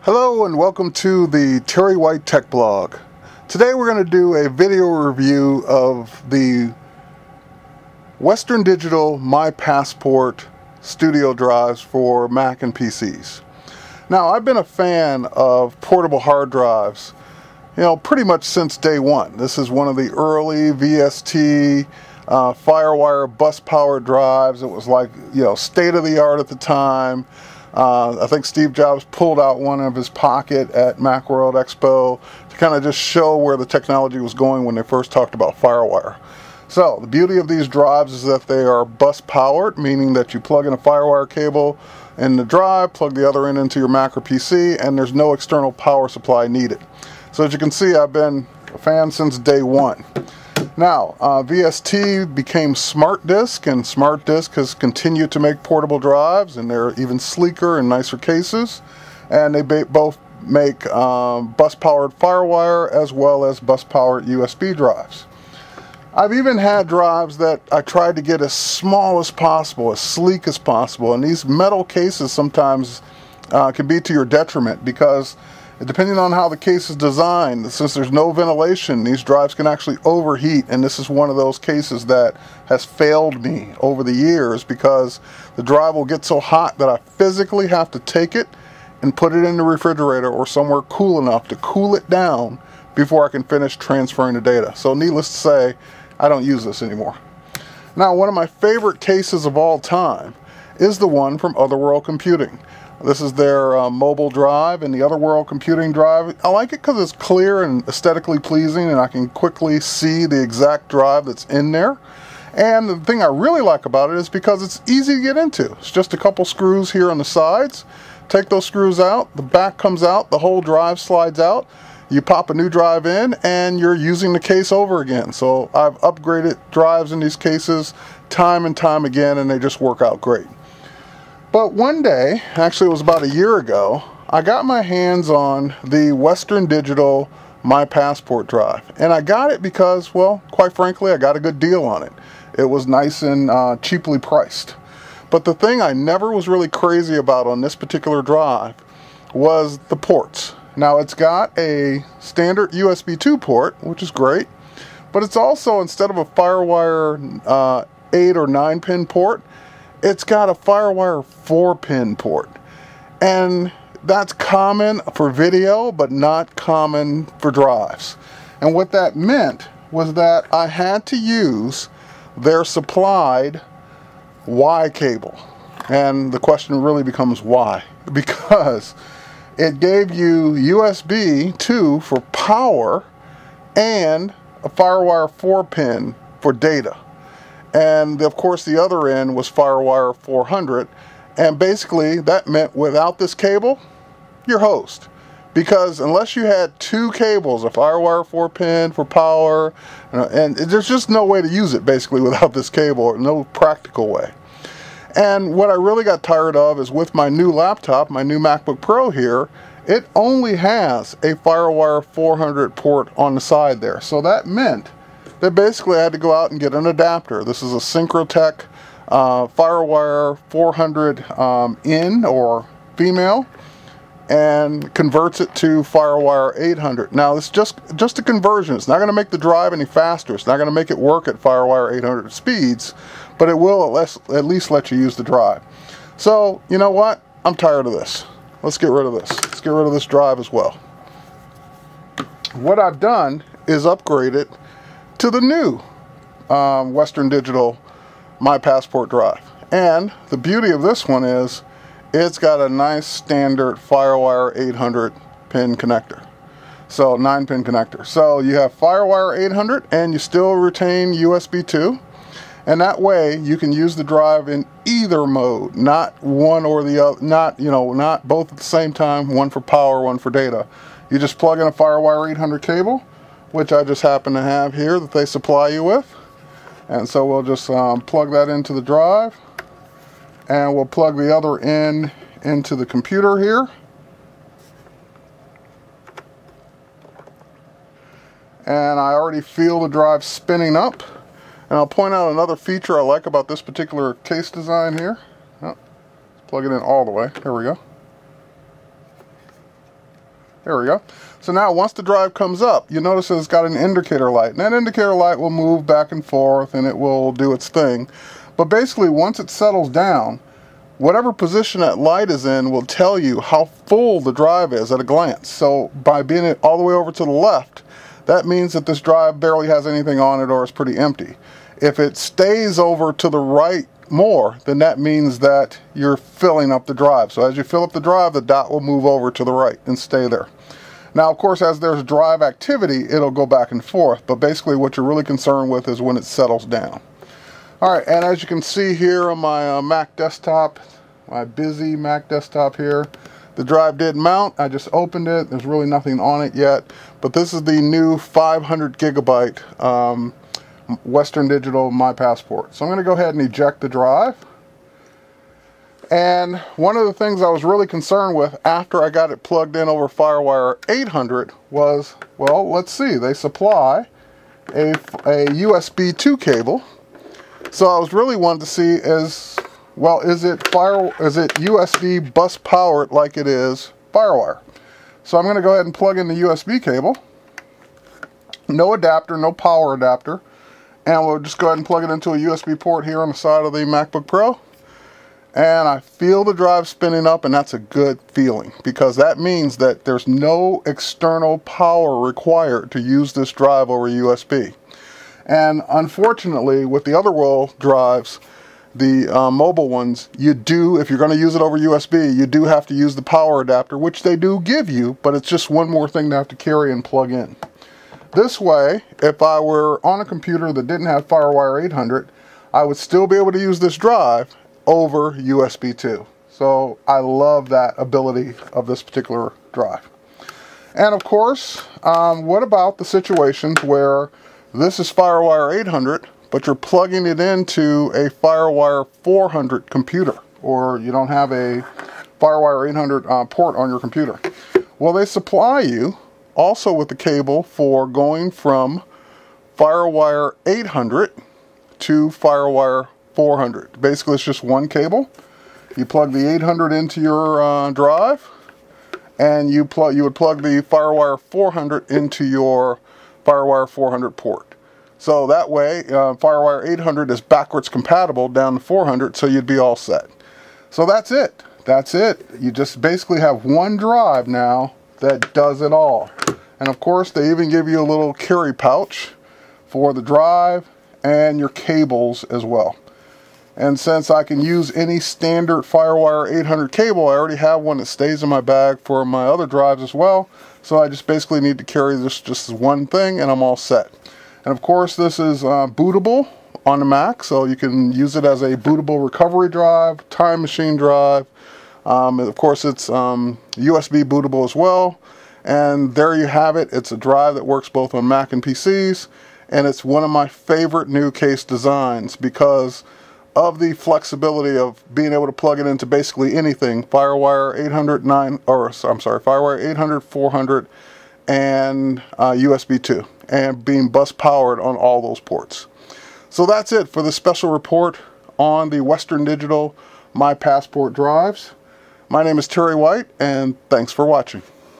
Hello and welcome to the Terry White Tech Blog. Today we're going to do a video review of the Western Digital My Passport studio drives for Mac and PCs. Now, I've been a fan of portable hard drives, pretty much since day one. This is one of the early VST Firewire bus-powered drives. It was like, state-of-the-art at the time. I think Steve Jobs pulled out one of his pocket at Macworld Expo to kind of just show where the technology was going when they first talked about Firewire. So the beauty of these drives is that they are bus powered, meaning that you plug in a Firewire cable in the drive, plug the other end into your Mac or PC, and there's no external power supply needed. So as you can see, I've been a fan since day one. Now, VST became Smart Disk, and Smart Disk has continued to make portable drives, and they're even sleeker and nicer cases. And they both make bus-powered Firewire as well as bus-powered USB drives. I've even had drives that I tried to get as small as possible, as sleek as possible, and these metal cases sometimes can be to your detriment because depending on how the case is designed, since there's no ventilation, these drives can actually overheat, and this is one of those cases that has failed me over the years because the drive will get so hot that I physically have to take it and put it in the refrigerator or somewhere cool enough to cool it down before I can finish transferring the data. So needless to say, I don't use this anymore. Now, one of my favorite cases of all time is the one from Otherworld Computing. This is their mobile drive, and the Otherworld Computing drive, I like it because it's clear and aesthetically pleasing, and I can quickly see the exact drive that's in there. And the thing I really like about it is because it's easy to get into. It's just a couple screws here on the sides. Take those screws out, the back comes out, the whole drive slides out. You pop a new drive in, and you're using the case over again. So I've upgraded drives in these cases time and time again, and they just work out great. But one day, actually it was about a year ago, I got my hands on the Western Digital My Passport drive. And I got it because, well, quite frankly, I got a good deal on it. It was nice and cheaply priced. But the thing I never was really crazy about on this particular drive was the ports. Now, it's got a standard USB 2 port, which is great, but it's also, instead of a Firewire 8 or 9 pin port, it's got a Firewire 4-pin port. And that's common for video, but not common for drives. And what that meant was that I had to use their supplied Y cable. And the question really becomes why? Because it gave you USB 2 for power and a Firewire 4-pin for data. And of course the other end was Firewire 400, and basically that meant without this cable, you're hosed. Because unless you had two cables, a Firewire 4-pin for power, and there's just no way to use it basically without this cable, or no practical way. And what I really got tired of is with my new laptop, my new MacBook Pro here, it only has a Firewire 400 port on the side there. So that meant that basically I had to go out and get an adapter. This is a Synchrotech Firewire 400 in or female, and converts it to Firewire 800. Now it's just a conversion. It's not going to make the drive any faster. It's not going to make it work at Firewire 800 speeds, but it will at least let you use the drive. So you know what? I'm tired of this. Let's get rid of this. Let's get rid of this drive as well. What I've done is upgrade it to the new Western Digital My Passport drive. And the beauty of this one is it's got a nice standard Firewire 800 pin connector. So 9-pin connector. So you have Firewire 800 and you still retain USB 2. And that way you can use the drive in either mode, not one or the other, not both at the same time, one for power, one for data. You just plug in a Firewire 800 cable, which I just happen to have here that they supply you with. And so we'll just plug that into the drive, and we'll plug the other end into the computer here. And I already feel the drive spinning up. And I'll point out another feature I like about this particular case design here. Oh, plug it in all the way. There we go. There we go. So now once the drive comes up, you notice that it's got an indicator light. And that indicator light will move back and forth and it will do its thing. But basically once it settles down, whatever position that light is in will tell you how full the drive is at a glance. So by being all the way over to the left, that means that this drive barely has anything on it or is pretty empty. If it stays over to the right more, then that means that you're filling up the drive. So as you fill up the drive, the dot will move over to the right and stay there. Now, of course, as there's drive activity, it'll go back and forth. But basically what you're really concerned with is when it settles down. All right, and as you can see here on my Mac desktop, my busy Mac desktop here, the drive did mount. I just opened it. There's really nothing on it yet. But this is the new 500 gigabyte Western Digital My Passport. So I'm going to go ahead and eject the drive. And one of the things I was really concerned with after I got it plugged in over FireWire 800 was, well, let's see, they supply a USB 2 cable. So I was really wanting to see is it USB bus powered like it is FireWire? So I'm going to go ahead and plug in the USB cable. No adapter, no power adapter. And we'll just go ahead and plug it into a USB port here on the side of the MacBook Pro. And I feel the drive spinning up, and that's a good feeling because that means that there's no external power required to use this drive over USB. And unfortunately, with the other world drives, the mobile ones, you do, if you're going to use it over USB, you do have to use the power adapter, which they do give you, but it's just one more thing to have to carry and plug in. This way, if I were on a computer that didn't have FireWire 800, I would still be able to use this drive over USB 2. So I love that ability of this particular drive. And of course, what about the situations where this is FireWire 800, but you're plugging it into a FireWire 400 computer, or you don't have a FireWire 800 port on your computer? Well, they supply you also with the cable for going from FireWire 800 to FireWire 400. Basically, it's just one cable. You plug the 800 into your drive, and you would plug the FireWire 400 into your FireWire 400 port. So that way, FireWire 800 is backwards compatible down to 400, so you'd be all set. So that's it. That's it. You just basically have one drive now that does it all. And of course, they even give you a little carry pouch for the drive and your cables as well. And since I can use any standard FireWire 800 cable, I already have one that stays in my bag for my other drives as well. So I just basically need to carry this just as one thing and I'm all set. And of course, this is bootable on the Mac, so you can use it as a bootable recovery drive, time machine drive. Of course, it's USB bootable as well. And there you have it. It's a drive that works both on Mac and PCs, and it's one of my favorite new case designs because of the flexibility of being able to plug it into basically anything. FireWire 800, FireWire 800, 400, and USB 2, and being bus powered on all those ports. So that's it for this special report on the Western Digital My Passport drives. My name is Terry White, and thanks for watching.